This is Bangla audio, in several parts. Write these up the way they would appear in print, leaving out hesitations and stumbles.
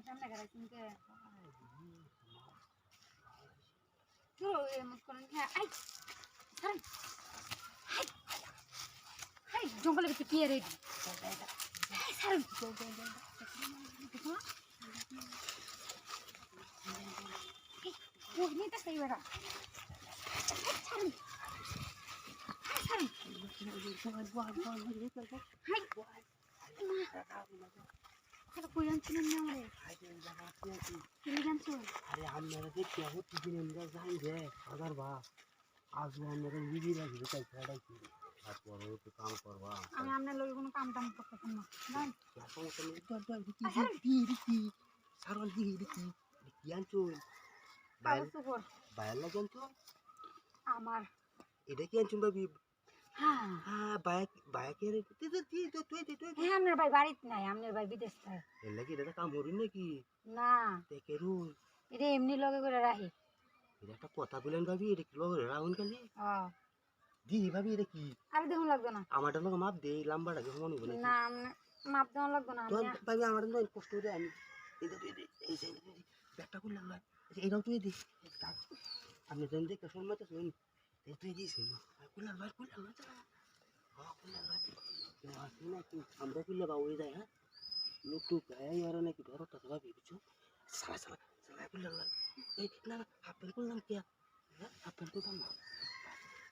সামনে গেলে কিন্তু ধরো এমন করেন হ্যাঁ আই ছাড়েন হাই জঙ্গলের ভিতরে কি রে ছাড়েন ওই নিতে চাই বেড়া ছাড়েন আমার এটা কি আনছুন ভাবি হ্যাঁ বাইক বাইকের হ্যাঁ আপনার ভাই বাড়িতে নাই আপনার ভাই বিদেশ থাকে এর লাগি এটা কাম হরিন নাকি না দেখে রুই এটা এমনি লগে করে রাখি এটা একটা কথা বলেন ভাবি এটা কি লগে রাউন খালি দি ভাবি এটা কি আর দেখুন লাগবে না আমারটা লোক মাপ দে লাম্বাটাকে মনে বলে না মাপ দেওয়া লাগবে না তো ভাবি আমার তো কষ্ট করে আমি এটা তুই দে এই সাইডে দে ব্যাগটা খুলে লাগবে এটাও তুই দে আপনি জানেন দেখে শুনতে তো শুন এই তুই দিস খুলে লাগবে খুলে লাগবে হ্যাঁ খুলে লাগবে আসি না কি আমরা খুলে বাবু যায় হ্যাঁ লোক টুক এই আর নাকি ধরো তো ভাবি বুঝছো সালা সালা সালা খুলে লাগবে এই না হাফ প্যান্ট খুললাম কি হ্যাঁ হাফ প্যান্ট খুললাম না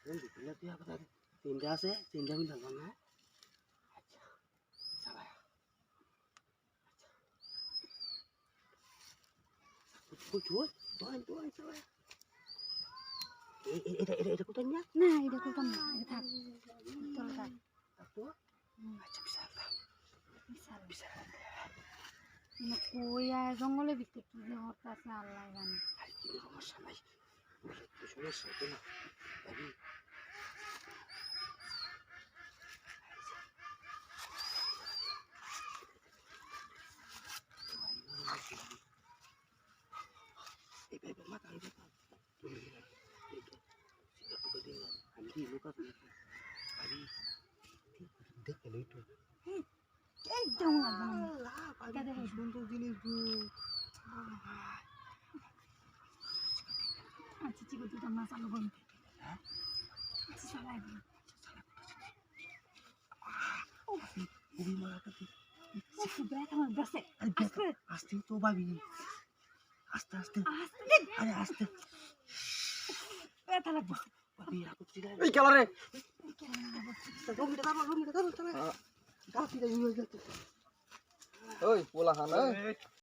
এই খুলে তুই আবার তিনটা আছে তিনটা মিল লাগবে না আচ্ছা সালা Cuy, doain salah. Itu kutan ya? না এটা করতাম না এটা থাক তোর থাক Satu. Aja bisa lah. Bisa. কই আর জঙ্গলের ভিতরে কি যে হতাছে আল্লাহ জানে Hari ini rumah sana. Itu semua satu lah. Tadi. Baik, mata itu. Nanti luka tuh. Hari. Dek kalau itu. একদম লাগবে না Ada suatu jenis tuh. আচ্ছা ঠিক আছে তোমরা চালু করুন আচ্ছা চালাই দিন Ubi malah tadi. ব্যাগ আমার বসে Asti tuh babi. Aste. আস্তে Ada aste. ব্যথা লাগবে Babi aku tidak. এই খেলারে Belum kita taruh. Tapi dah juga jatuh. ওই পোলা খান